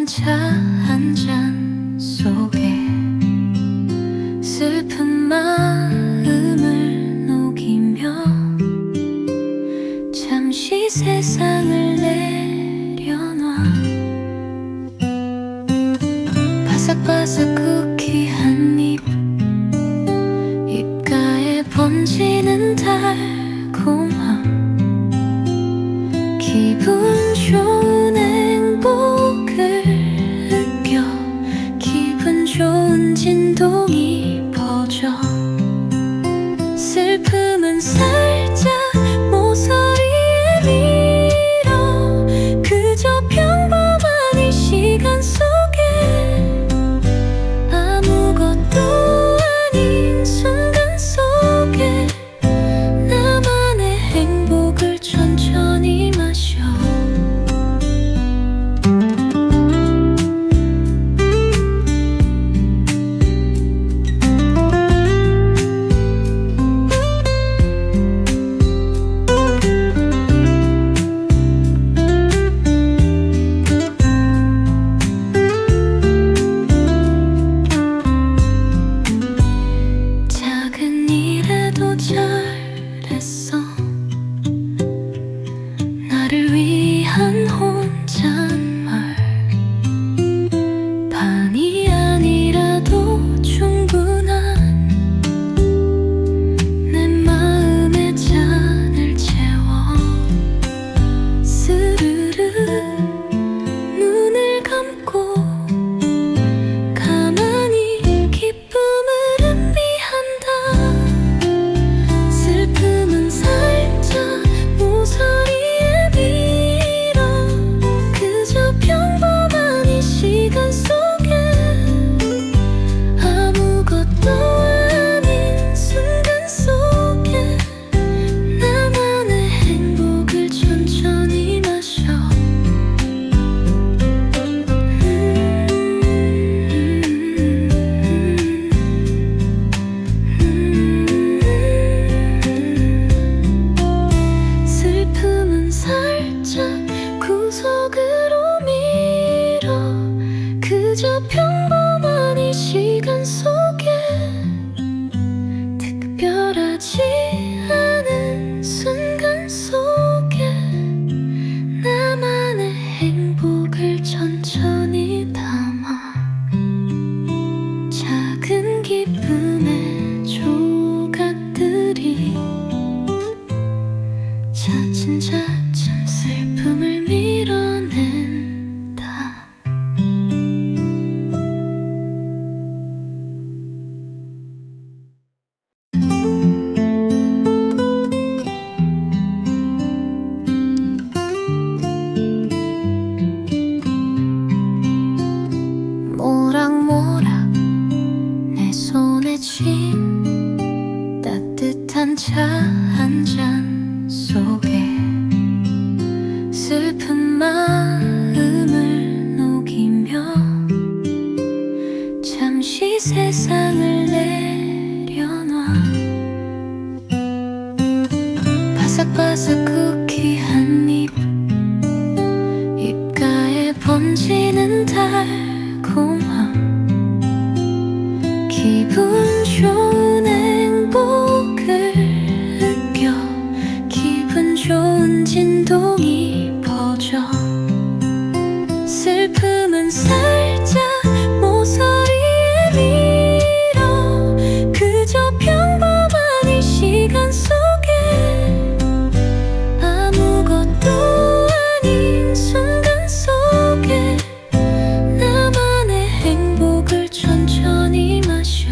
따뜻한 차 한 잔 속에 슬픈 마음을 녹이며 잠시 세상을 내려놔. 바삭바삭 쿠키 한 입, 입가에 번지는 달콤함, 기분 좋은 행복을 느껴 기분 좋은 진동이 퍼져. 슬픔은 살짝 모서리에 밀어 그저 평범한 이 시간 속에 아무것도 아닌 순간 속에 나만의 행복을 천천히 마셔. 작은 일에도 잘했어. 나를 위한 혼잣말, 반이 아니라도 충분한 내 마음의 잔을 채워. 스르르 눈을 감고 가만히 기쁨을 음미한다. 슬픔은 살짝 모서리에 밀어 그저 평범한 이 시간 속에 아무것도 아닌 순간 속에 나만의 행복을 천천히 마셔. 슬픔은 살짝 구석으로 밀어 그저 평범한 이 시간 속에 특별하지 않은 순간 속에 나만의 행복을 천천히 담아. 작은 기쁨의 조각들이 차츰차츰 슬픔을 밀어낸다. 모락모락 내 손에 쥔 따뜻한 차 한 잔 속에 슬픈 마음을 녹이며 잠시 세상을 내려놔. 바삭바삭 쿠키 한 입, 입가에 번지는 달콤함, 기분 좋은 행복을 느껴 기분 좋은 진동이 퍼져. 슬픔은 살짝 모서리에 밀어 그저 평범한 이 시간 속에 아무것도 아닌 순간 속에 나만의 행복을 천천히 마셔.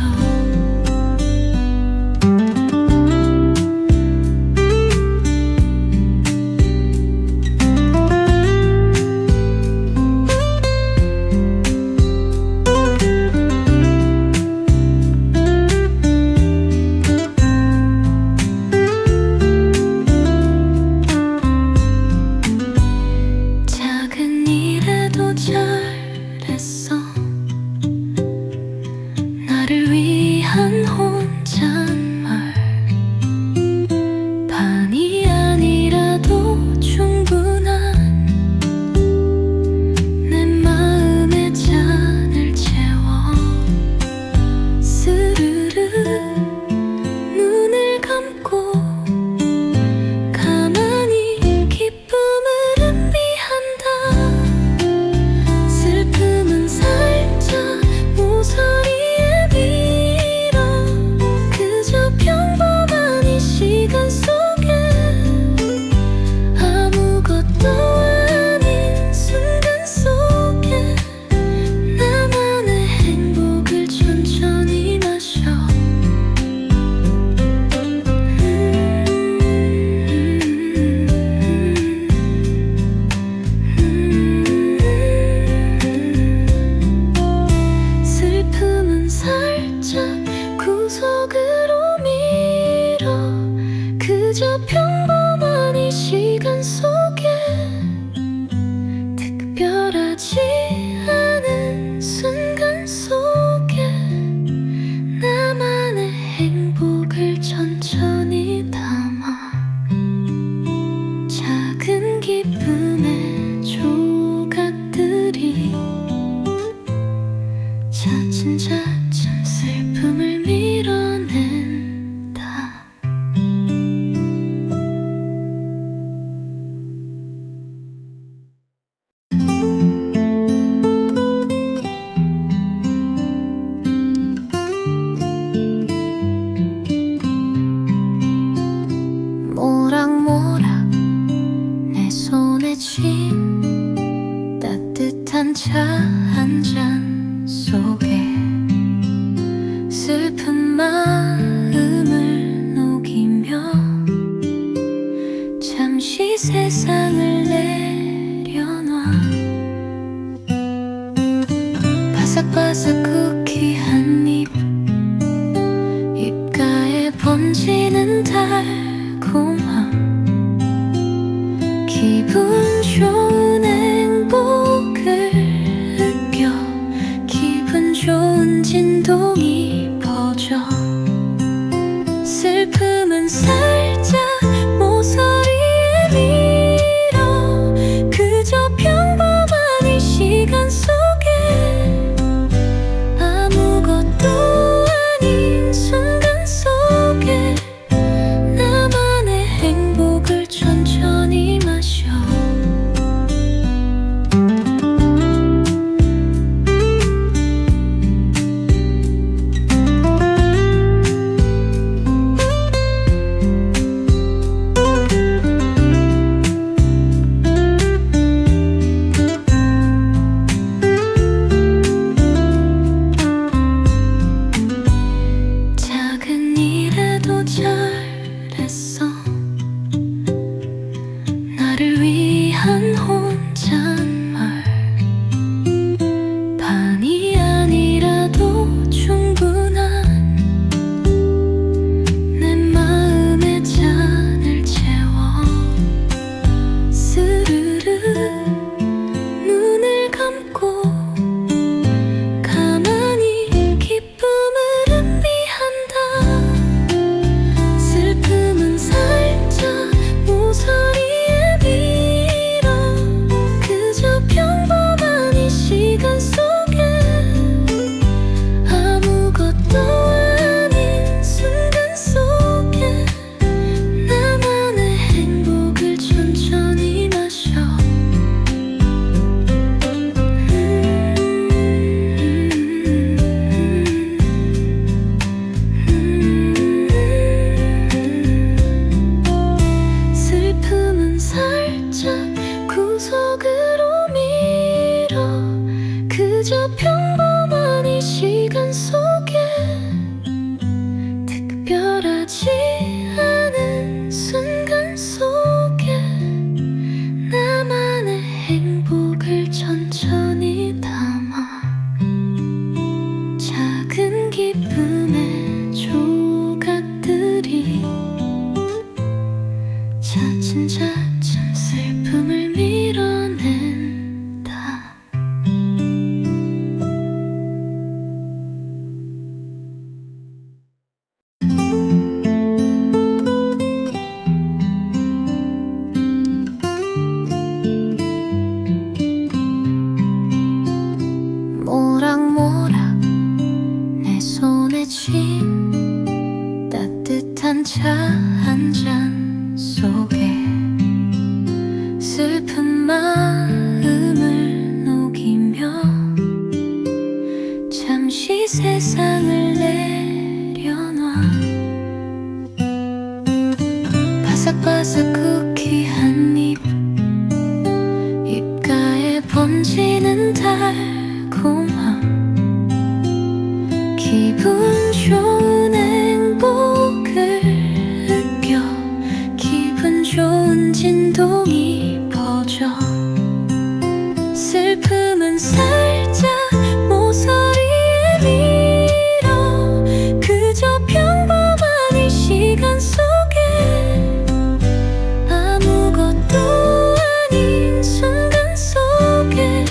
특별하지 않은 순간 속에 나만의 행복을 천천히 담아 작은 기쁨의 조각들이 차츰차츰 슬픔을 밀어낸다. 모락모락 내 손에 쥔 따뜻한 차 한 잔 속에 슬픈 마음을 녹이며 잠시 세상을 내려놔. 바삭바삭 쿠키 한 입 입가에 번지는 달콤함 기분 좋은 행복을 느껴 기분 좋은 진동이 퍼져 슬픔은 살짝 모서리에 밀어 그저 평범한 이 시간 속에 아무것도 아닌 순간 속에 나만의 행복을 천천히 마셔. 작은 일에도 잘했어. 나를 위한 혼잣말 반이 아니라도 충분한 내 마음의 잔을 채워 스르르 눈을 감고 가만히 기쁨을 음미한다. 슬픔은 살짝 모서리에 밀어 그저 평범한 이 시간 속에 아무것도 아닌 순간 속에 나만의 행복을 천천히 마셔. 슬픔은 살짝 구석으로 밀어 그저 평범한 이 시간 속에 특별하지 않은 순간 속에 나만의 행복을 천천히 담아 작은 기쁨의 조각들이 차츰차츰 슬픔을 밀어낸다. 모락모락 내 손에 쥔 따뜻한 차 한 잔 속에 슬픈 마음을 녹이며 잠시 세상을 내려놔. 바삭바삭 쿠키 한 입 입가에 번지는 달콤함 기분 좋은 행복을 느껴 기분 좋은 진동이 퍼져 슬픔은 살짝 모서리에 밀어 그저 평범한 이 시간 속에 아무것도 아닌 순간 속에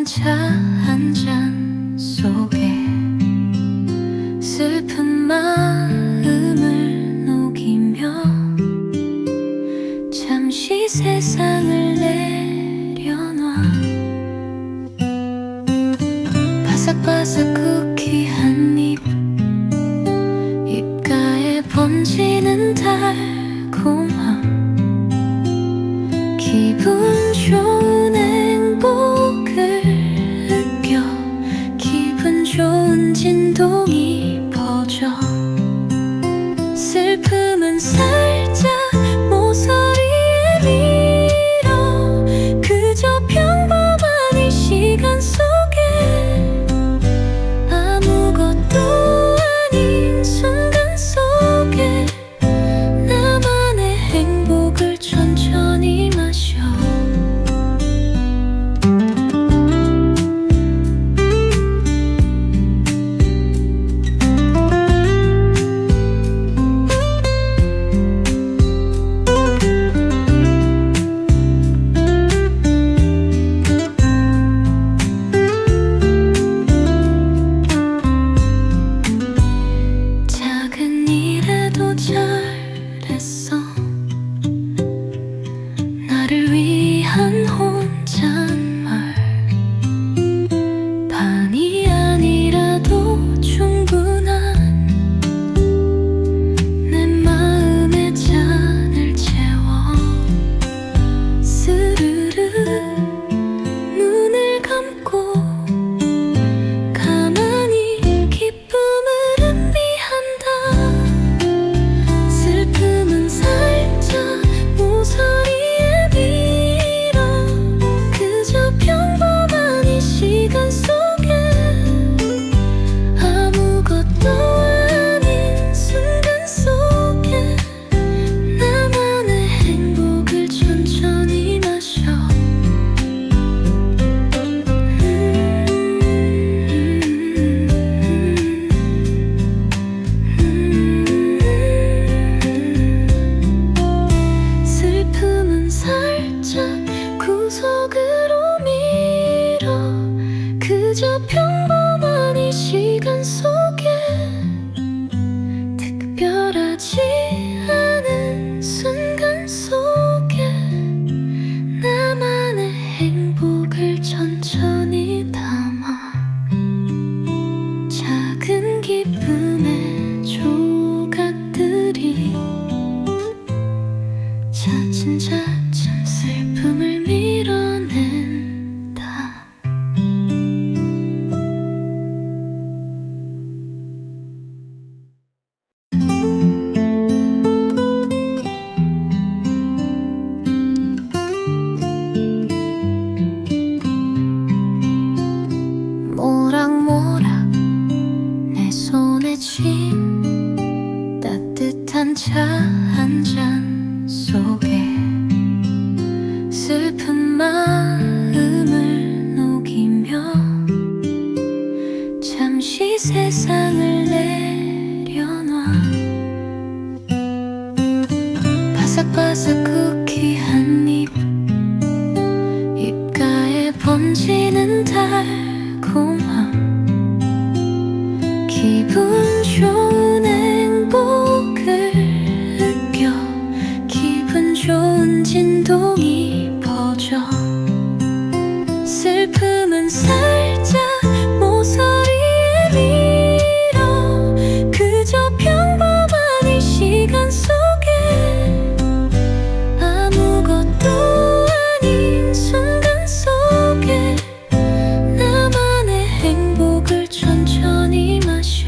따뜻한 차 한 잔 속에 슬픈 마음을 녹이며 잠시 세상을 내려놔. 바삭바삭 쿠키 한 입, 입가에 번지는 달콤함, 기분 좋은 행복을 느껴 기분 좋은 진동이 퍼져. 슬픔은 살짝 모서리에 밀어 그저 평범한 이 시간 속에 아무것도 아닌 순간 속에 나만의 행복을 천천히 마셔. 작은 일에도 잘했어. 나를 위한 혼잣말, 반이 아니라도 충분한 내 마음의 잔을 채워. 스르르 눈을 감고 가만히 기쁨을 음미한다. 슬픔은 살짝 모서리에 밀어 그저 평범한 이 시간 속에 아무것도 아닌 순간 속에 나만의 행복을 천천히 마셔. 슬픔은 살짝 구석으로 밀어 그저 평범한 이 시간 속에 특별하지 않은 순간 속에 나만의 행복을 천천히 담아. 작은 기쁨의 조각들이 차츰차츰 슬픔을 밀어낸다. 모락모락 내 손에 쥔 따뜻한 차 한 잔 속에 슬픈 마음을 녹이며 잠시 세상을 내려놔. 바삭바삭 쿠키 한 입, 입가에 번지는 달콤함, 기분 좋은 행복을 느껴 기분 좋은 진동이 퍼져. 슬픔은 살짝 모서리에 밀어 그저 평범한 이 시간 속에 아무것도 아닌 순간 속에 나만의 행복을 천천히 마셔.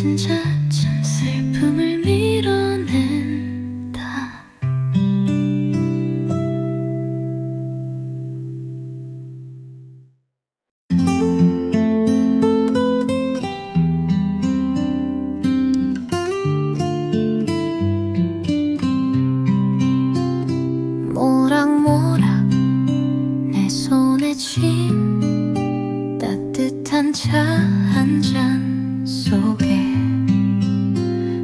잦은 자참 슬픔을 밀어낸다. 모락모락 내 손에 쥔 따뜻한 차 한 잔 속에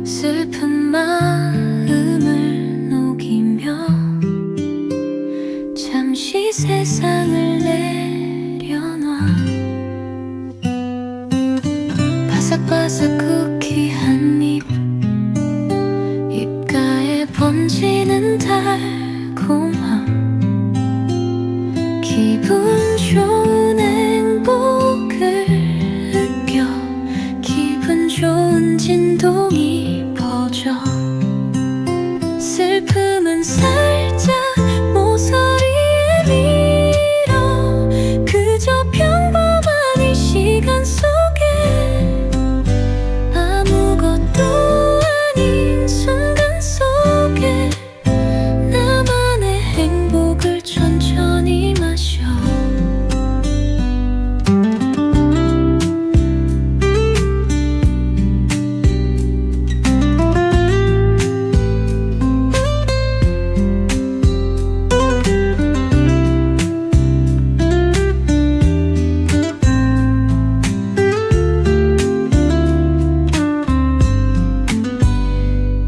슬픈 마음을 녹이며 잠시 세상을 내려놔. 바삭바삭 쿠키 한 입 입가에 번지는 달콤함, 기분 좋은 행복을 느껴 기분 좋은 진동이 퍼져. 슬픔은 살짝 모서리에 밀어 그저 평범한 이 시간 속에 아무것도 아닌 순간 속에 나만의 행복을 천천히 마셔.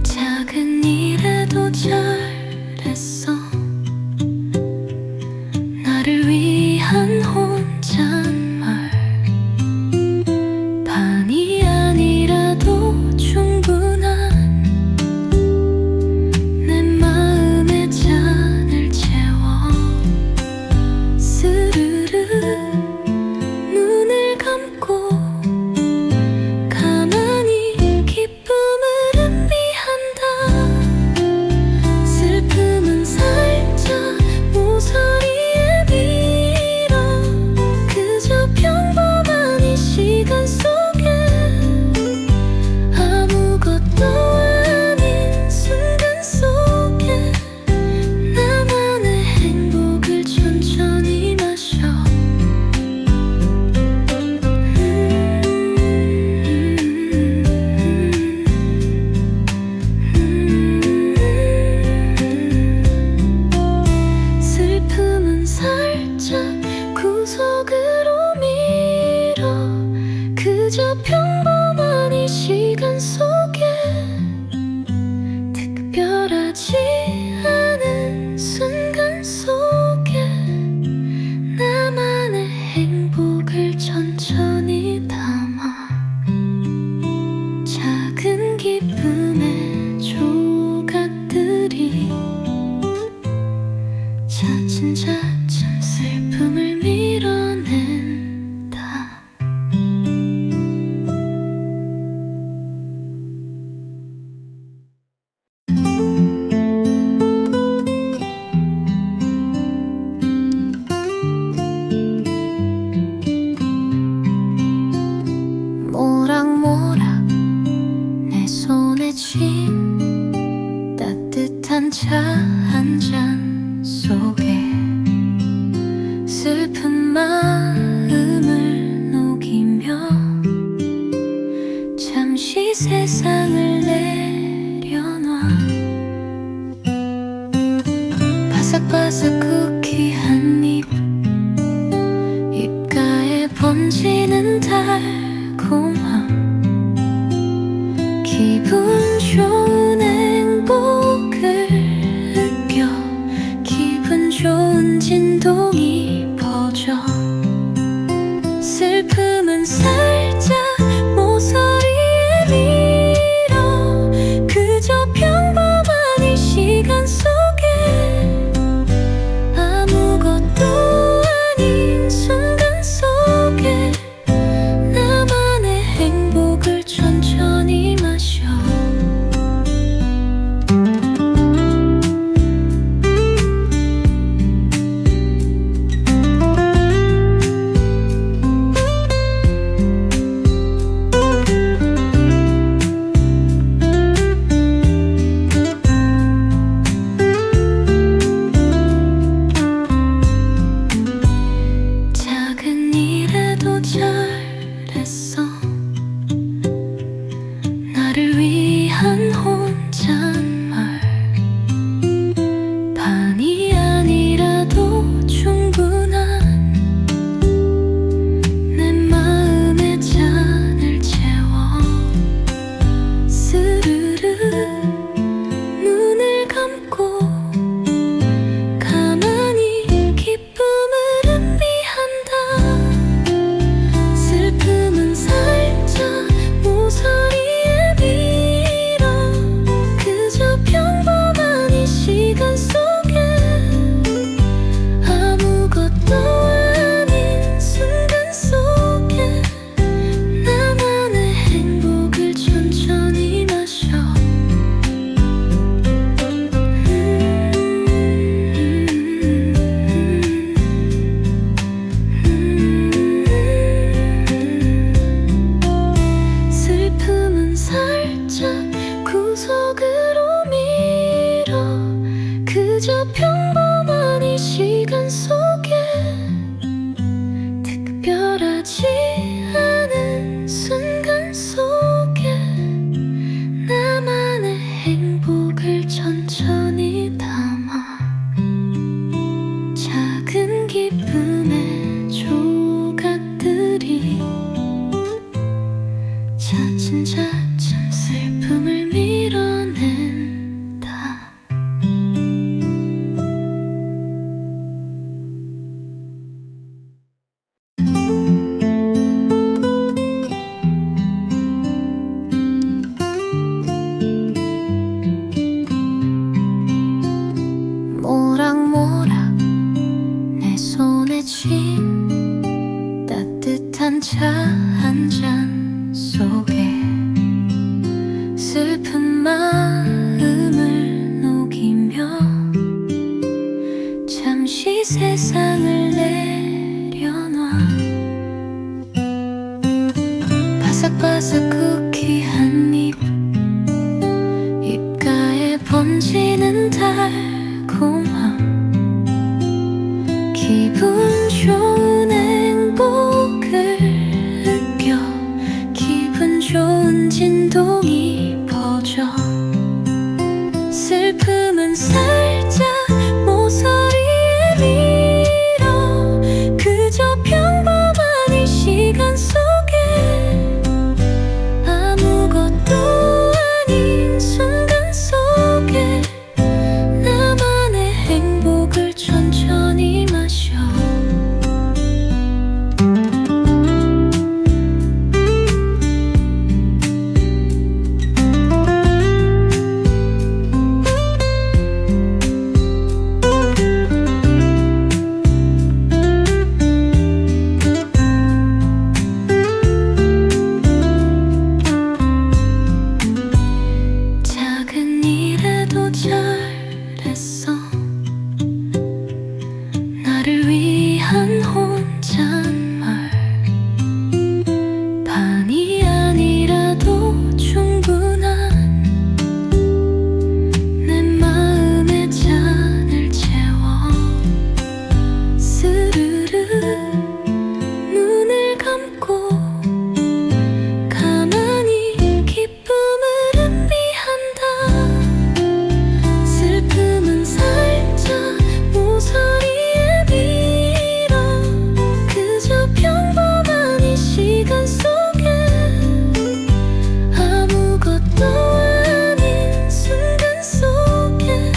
작은 일에도 잘했어. 나를 위한 혼잣말 반이 아니라도 충분한 내 마음의 잔을 채워. 스르르 눈을 감고 가만히 기쁨을 음미한다. 슬픔은 살짝 모서리에 밀어 그저 평범한 이 시간 속에 아무것도 아닌 순간 속에 나만의 행복을 천천히 마셔. 슬픔은 살짝 구석으로 밀어 그저 평범한 이 시간 속에 특별하지 않은 순간 속에 나만의 행복을 천천히 담아. 작은 기쁨의 조각들이 잦은 자참 슬픔을 밀어낸다. 모락모락 내 손에 쥔 따뜻한 차 한 잔 속에 슬픈 마음을 녹이며 잠시 세상을 내려놔. 바삭바삭 쿠키 한 입 입가에 번지는 달콤함, 기분 좋은 행복을 느껴 기분 좋은 진동이 퍼져. 슬픔은 살짝 모서리에 밀어 그저 평범한 이 시간 속에 아무것도 아닌 순간 속에 나만의 잘했어. 나를 위한 혼잣말 반이 아니라도 충분한 내 마음의 잔을 채워. 스르르 눈을 감고 가만히 기쁨을 음미한다. 슬픔은 살짝 모서리에 밀어. 그저 평범한 이 시간 속에 아무것도 아닌 순간 속에 나만의 행복을 천천히 마셔. 슬픔은 살짝 구석으로 밀어. 그저 평범한 이 시간 속에 특별하지 않은 순간 속에 나만의 행복을 천천히 담아. 작은 기쁨의 조각들이 차츰차츰 슬픔을 밀어낸다. 모락모락 내 손에 쥔 따뜻한 차 한 잔 속에 슬픈 마음을 녹이며 잠시 세상을 내려놔. 바삭바삭 쿠키 한 입 입가에 번지는 달콤함. 기분 좋은 행복을 느껴. 기분 좋은 진동이 퍼져. 슬픔은 살짝 모서리에 밀어. 그저 평범한 이 시간 속에 아무것도 아닌 순간 속에 나만의 행복을 천천히 마셔. 작은 일에도 잘했어. 나를 위한 혼잣말 반이 아니라도 충분한 내 마음의 잔을 채워. 스르르 눈을 감고 가만히 기쁨을 음미한다. 슬픔은 살짝 모서리에 밀어. 그저 평범한 이 시간 속에 아무것도 아닌 순간 속에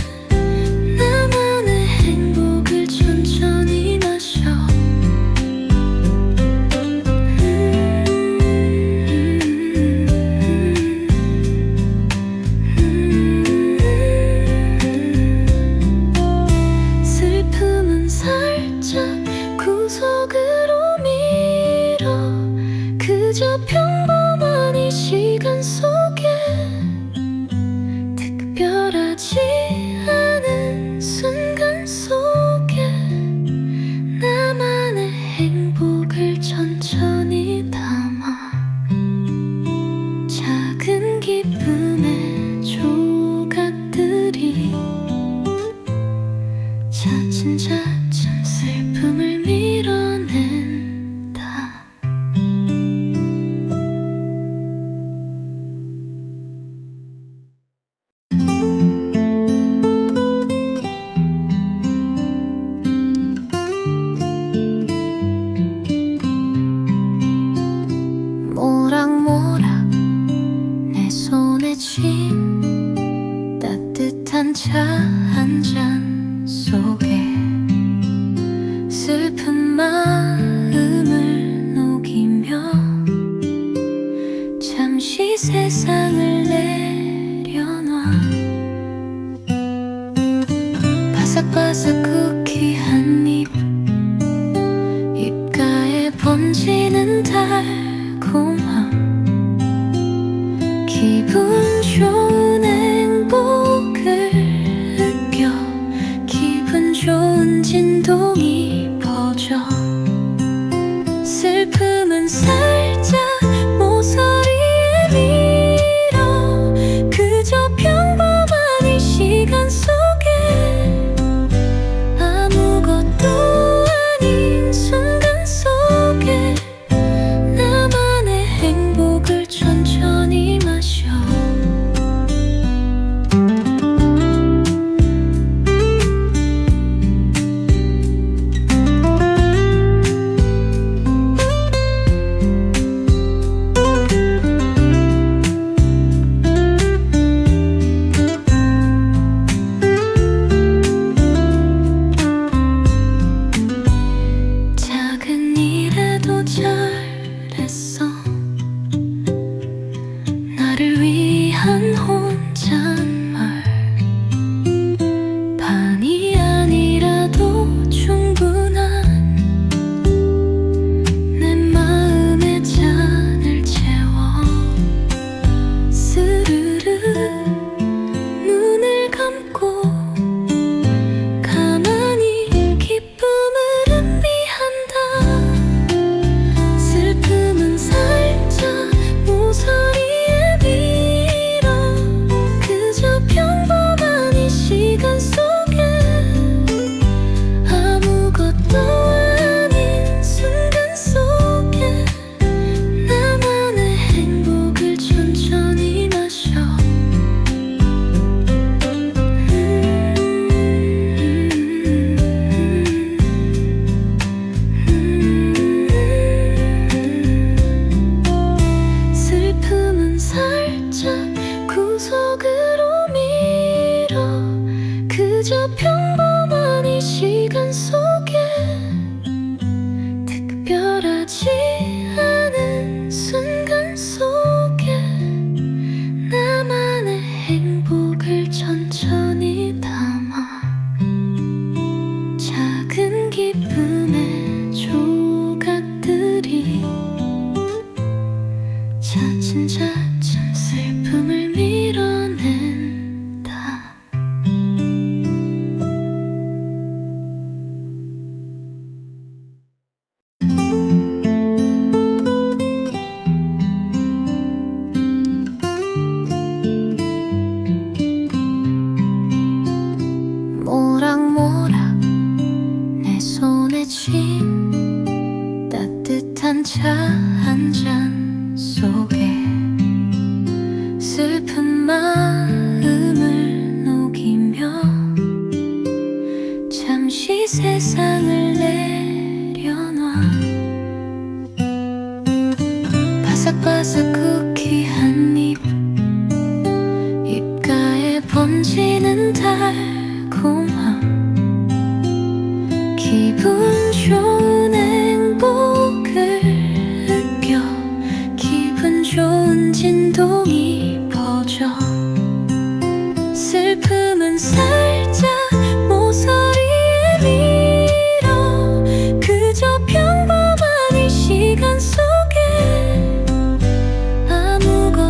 나만의 행복을 천천히 마셔. 슬픔은 살짝 구석으로 밀어. 그저 평범한 이 시간 속에 특별하지 않은 순간 속에 나만의 행복을 천천히 담아. 작은 기쁨의 조각들이 차츰차츰 슬픔을 밀어낸다. 따뜻한 차 한 잔 속에 슬픈 마음을 녹이며 잠시 세상을 내려놔. 바삭바삭 쿠키 한 입, 입가에 번지는 달콤함, 기분 좋은 행복을 느껴 기분 좋은 진동이 퍼져. 슬픔은 살짝 모서리에 밀어 그저 평범한 이 시간 속에 아무것도 아닌 순간 속에 나만의 행복을 천천히 마셔. 작은 일에도 잘했어. 나를 위한 혼잣말, 반이 아니라도 충분한 내 마음의 잔을 채워. 스르르 눈을 감고 가만히 기쁨을 음미한다. 슬픔은 살짝 모서리에 밀어 그저 평범한 이 시간 속에 아무것도 아닌 순간 속에 나만의 행복을 천천히 마셔. 슬픔은 살짝 구석으로 밀어 그저 평범한 이 시간 속에 특별하지 않은 순간 속에 나만의 행복을 천천히 담아. 작은 기쁨의 조각들이 차츰차츰 슬픔을 밀어낸다. 모락모락 내 손에 쥔 따뜻한 차 한 잔 속에 슬픈 마음을 녹이며 잠시 세상을 내려놔. 바삭바삭 쿠키 한 입, 입가에 번지는 달콤함, 기분 좋은 행복을 느껴 기분 좋은 진동이 퍼져. 슬픔은 살짝 모서리에 밀어 그저 평범한 이 시간 속에 아무것도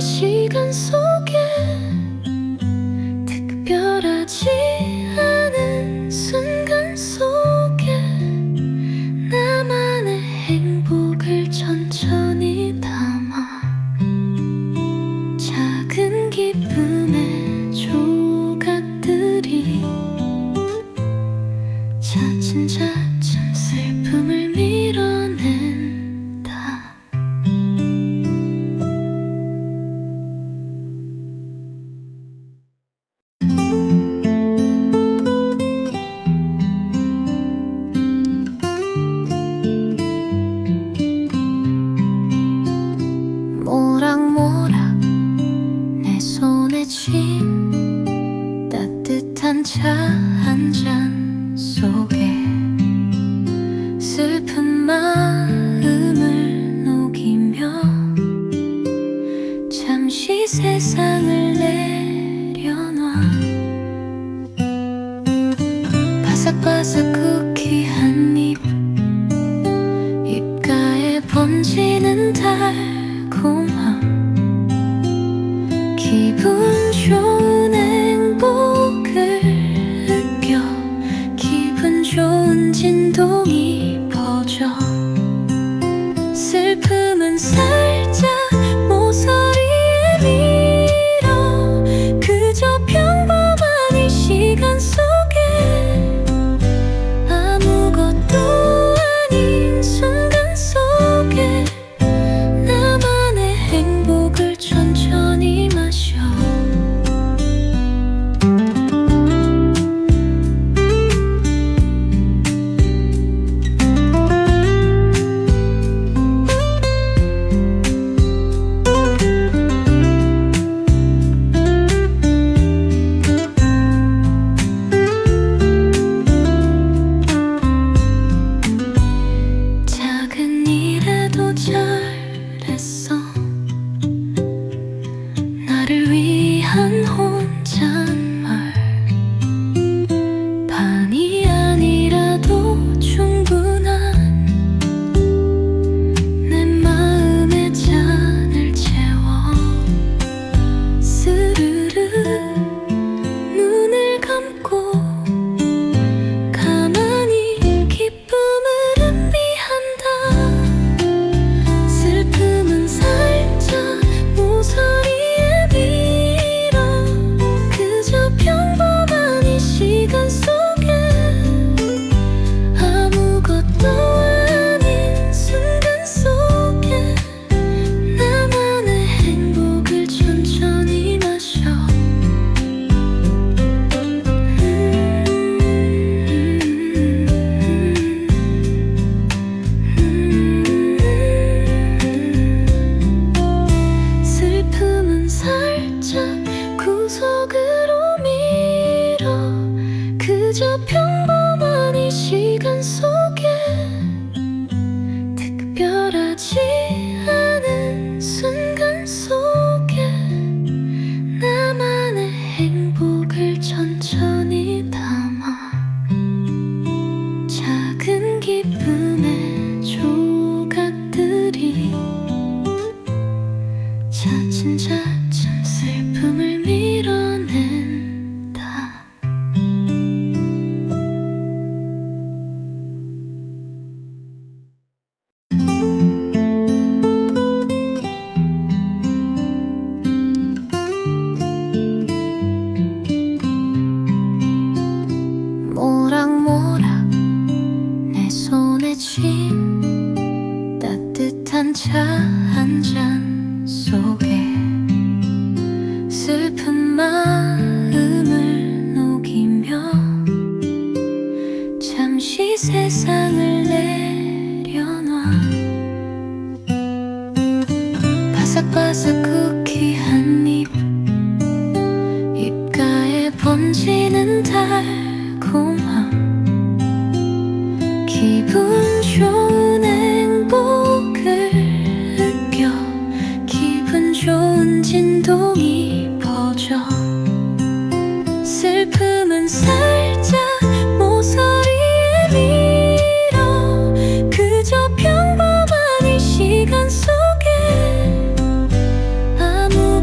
시간 속에 특별하지 않은 순간 속에 나만의 행복을 천천히 담아 작은 기쁨의 조각들이 차츰차츰 슬픔을 밀어낸다. 모락모락 내 손에 쥔 따뜻한 차 한 잔 속에 슬픈 마음을 녹이며 잠시 세상을 내려놔. 바삭바삭 쿠키 한 입 입가에 번지는 달콤함 기분 좋은 행복을 느껴 기분 좋은 진동이 퍼져 슬픔은 살짝 모서리에 밀어 그저 평범한 이 시간 속에 아무것도 아닌 순간 속에 나만의 행복을 천천히 마셔. 작은 일에도 잘했어 나를 위한 혼잣말 반이 아니라도 충분한 내 마음의 잔을 채워 스르르 눈을 감고 가만히 기쁨을 음미한다. 슬픔은 살짝 모서리에 밀어 그저 평범한 이 시간 속에 아무것도 아닌 순간 속에 나만의 행복을 천천히 마셔. 슬픔은 살짝 구석으로 밀어 그저 평범한 이 시간 속에 특별하지 않은 순간 속에 나만의 행복을 천천히 담아 작은 기쁨의 조각들이 차츰차츰 슬픔을 밀어낸다. 모락모락 내 손에 쥔 따뜻한 차 한 잔 속에 슬픈 마음을 녹이며 잠시 세상을 내려놔. 바삭바삭 쿠키 한 입 입가에 번지는 달콤함 기분 좋은 행복을 느껴 기분 좋은 진동이 퍼져 슬픔은 살짝 모서리에 밀어 그저 평범한 이 시간 속에 아무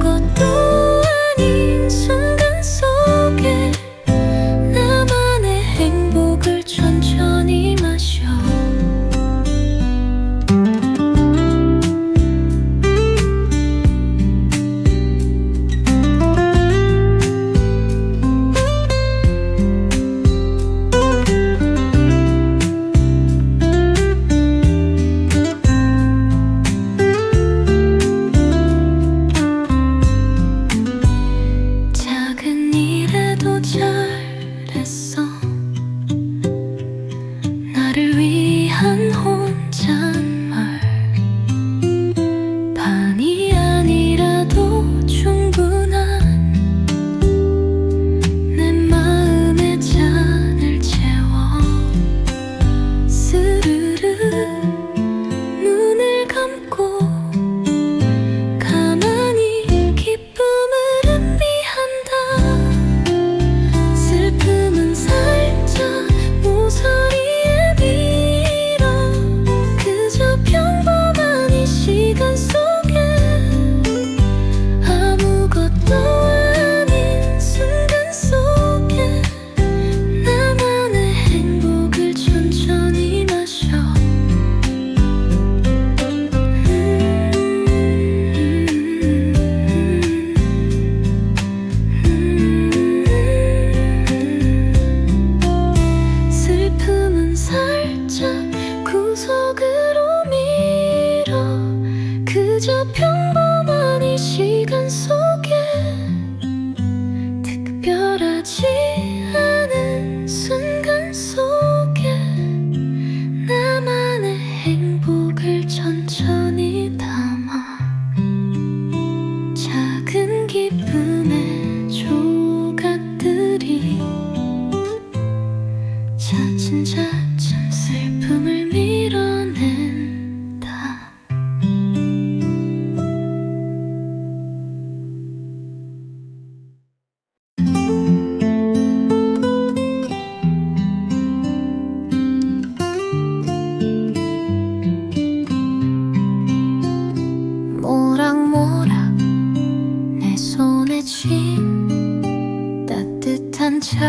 진 따뜻한 차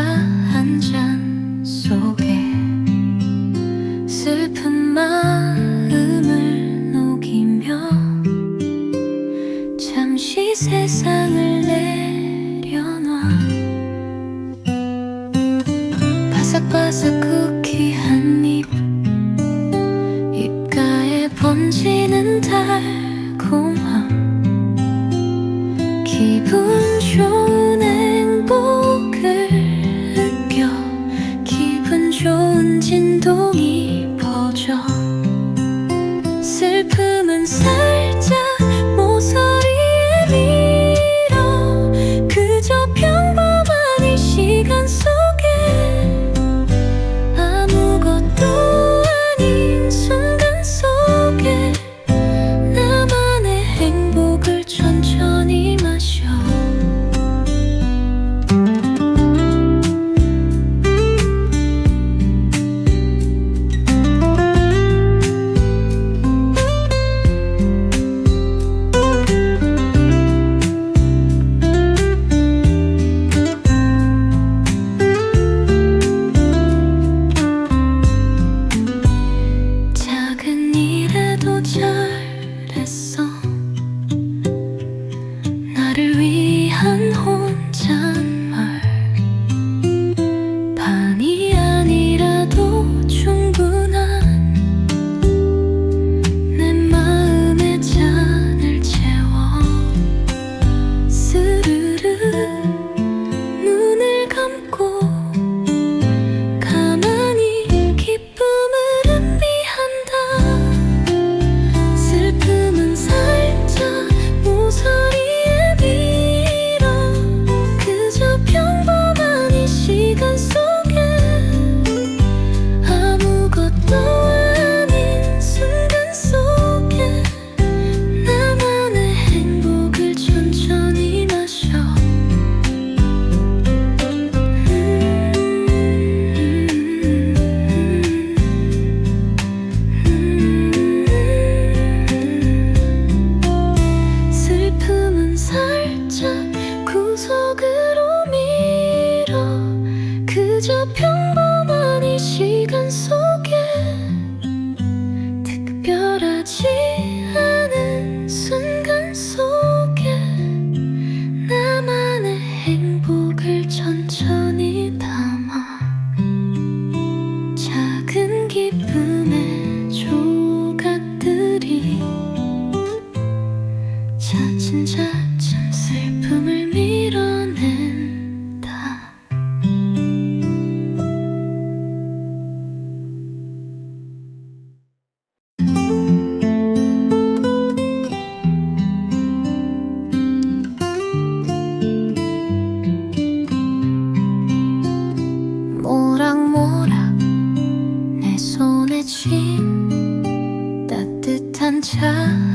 한 잔 속에 슬픈 마음을 녹이며 잠시 세상을 내려놔. 바삭바삭 쿠키 한 입, 입가에 번지는 달콤함, 기분 좋은 행복을 느껴 기분 좋은 진동이 퍼져. 슬픔은 살짝 모서리에 밀어 그저 평범한 이 시간 속에 아무것도 아닌 순간 속에 나만의 행복을 천천히 마셔. 작은 일에도 잘했어. 나를 위한 혼잣말, 반이 아니라도 충분한 내 마음의 잔을 채워. 스르르 눈을 감고 가만히 기쁨을 음미한다. 슬픔은 살짝 모서리에 밀어 그저 평범한 이 시간 속에 아무것도 아닌 순간 속에 나만의 행복을 천천히 마셔. 슬픔은 살짝 구석으로 밀어 그저 평범한 이 시간 속에 특별하지 않은 순간 속에 나만의 행복을 천천히 담아. 작은 기쁨의 조각들이 차츰차츰 슬픔을 밀어낸다. 모락모락 내 손에 쥔 따뜻한 차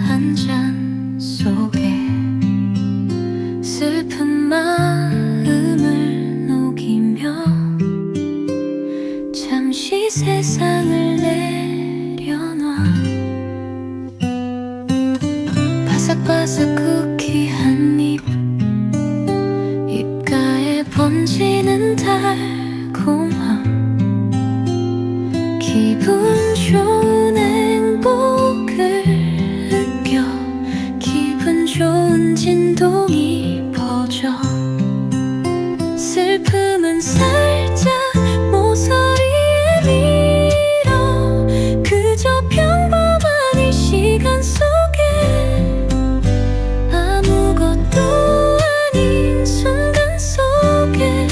한 잔 속에 슬픈 마음을 녹이며 잠시 세상을 내려놔. 바삭바삭 쿠키 한 입, 입가에 번지는 달콤함, 기분 좋은 행복을 느껴 기분 좋은 진동이 퍼져. 슬픔은 살짝 모서리에 밀어 그저 평범한 이 시간 속에 아무것도 아닌 순간 속에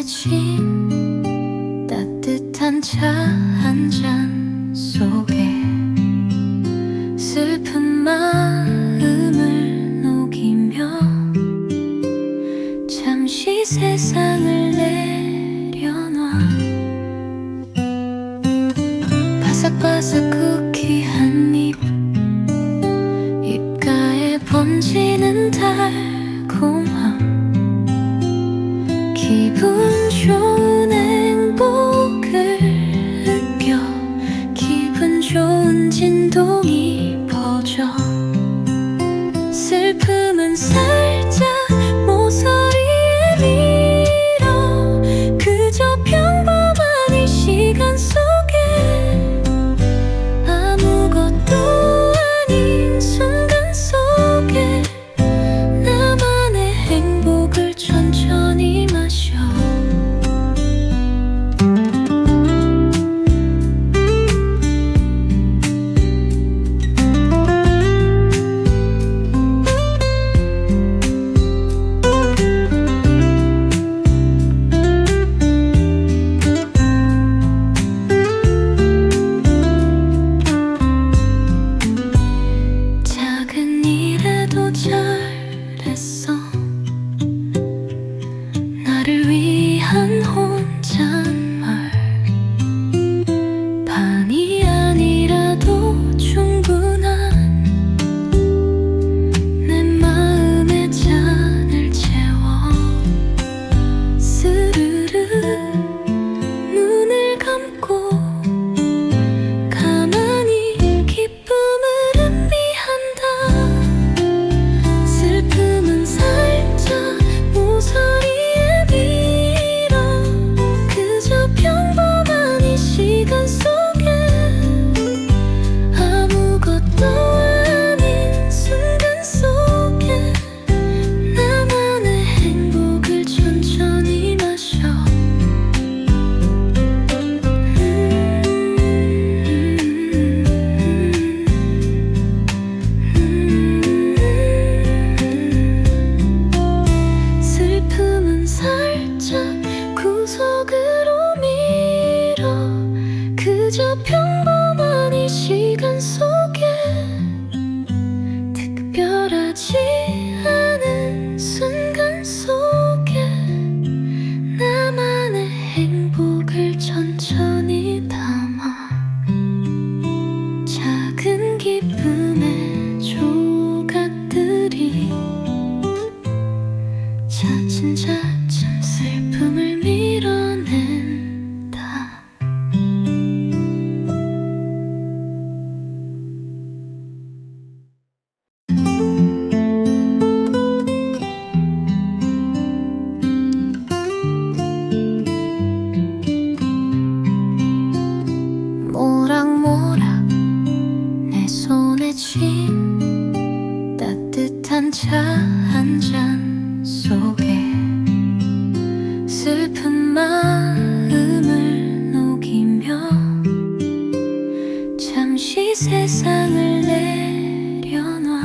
진 따뜻한 차 한 잔 속에 슬픈 마음을 녹이며 잠시 세상을 내려놔. 바삭바삭 쿠키 한 입, 입가에 번지는 달콤함, 기분 좋은 행복을 느껴 기분 좋은 진동이 퍼져. 슬픔은 살짝 모서리에 밀어 그저 평범한 이 시간 속에 아무것도 아닌 순간 속에 나만의 행복을 천천히 마셔. 작은 일에도 잘했어. 나를 위한 혼잣말, 반이 아니라도 충분한 내 마음의 잔을 채워. 스르르 눈을 감고 가만히 기쁨을 음미한다. 슬픔은 살짝 모서리에 밀어 그저 평범한 이 시간 속에 아무것도 아닌 순간 속에 나만의 행복을 천천히 마셔. 슬픔은 살짝 구석으로 밀어 그저 평범한 이 시간 속에 특별하지 않은 순간 속에 나만의 행복을 천천히 담아. 작은 기쁨의 조각들이 차츰차츰 슬픔을 밀어낸다. 모락모락 내 손에 쥔 따뜻한 차 한 잔 속에 슬픈 마음을 녹이며 잠시 세상을 내려놔.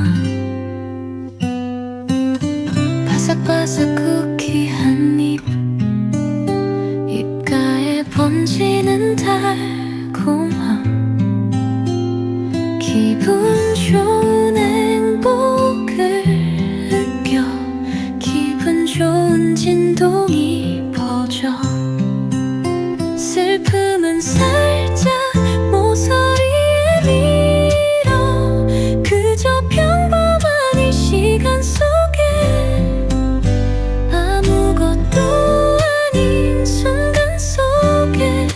바삭바삭 쿠키 한 입, 입가에 번지는 달콤함, 기분 좋은 행복을 느껴 기분 좋은 진동이 퍼져. 슬픔은 살짝 모서리에 밀어 그저 평범한 이 시간 속에 아무것도 아닌 순간 속에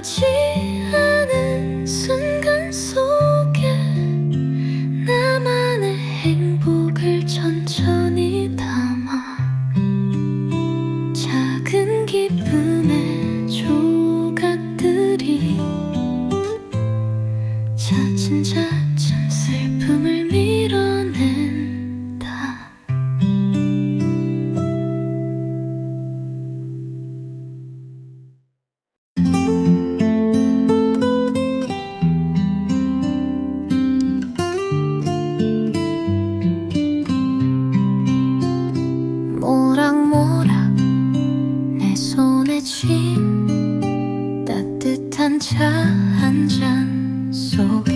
특별하지 않은 순간 속에 나만의 행복을 천천히 담아 작은 기쁨의 조각들이 차츰차츰 슬픔을 밀어낸다. 모락모락 내 손에 쥔 따뜻한 차 한 잔 속에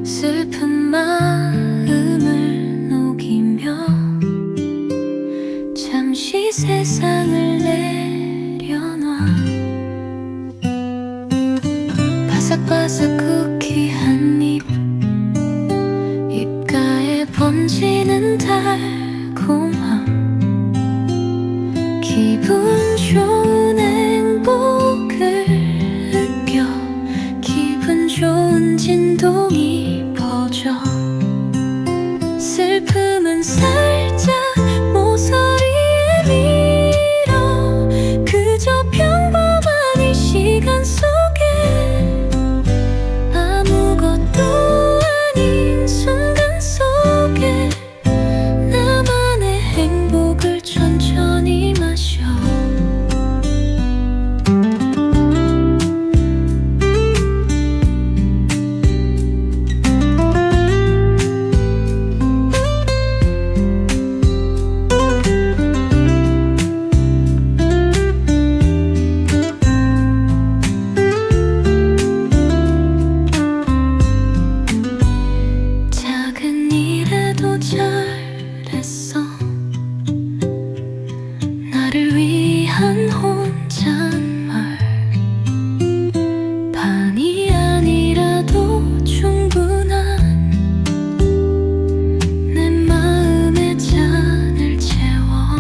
슬픈 마음을 녹이며 잠시 세상을 내려놔. 바삭바삭 쿠키 한 입 입가에 번지는 달콤함 기분 좋은 행복을 느껴 기분 좋은 진동이 퍼져 슬픔은 살짝 모서리에 밀어 그저 평범한 이 시간 속에 아무것도 아닌 순간 속에 나만의 행복을 천천히 마셔. 작은 일에도 잘했어. 나를 위한 혼잣말 반이 아니라도 충분한 내 마음의 잔을 채워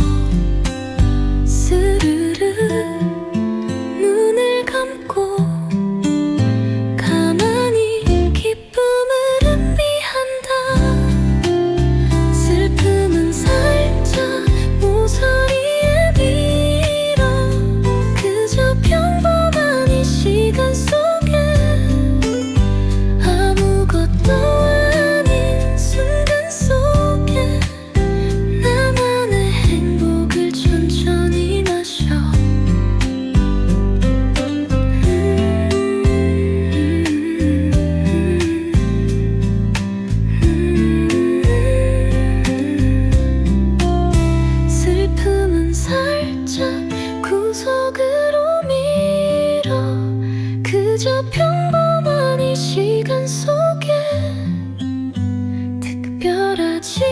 스르르 눈을 감고 가만히 기쁨을 음미한다. 슬픔은 살짝 모서리에 밀어 그저 평범한 이 시간 속에 아무것도 아닌 순간 속에 나만의 행복을 천천히 마셔. 슬픔은 살짝 구석으로 밀어 그저 평범한 이 시간 속에 특별하지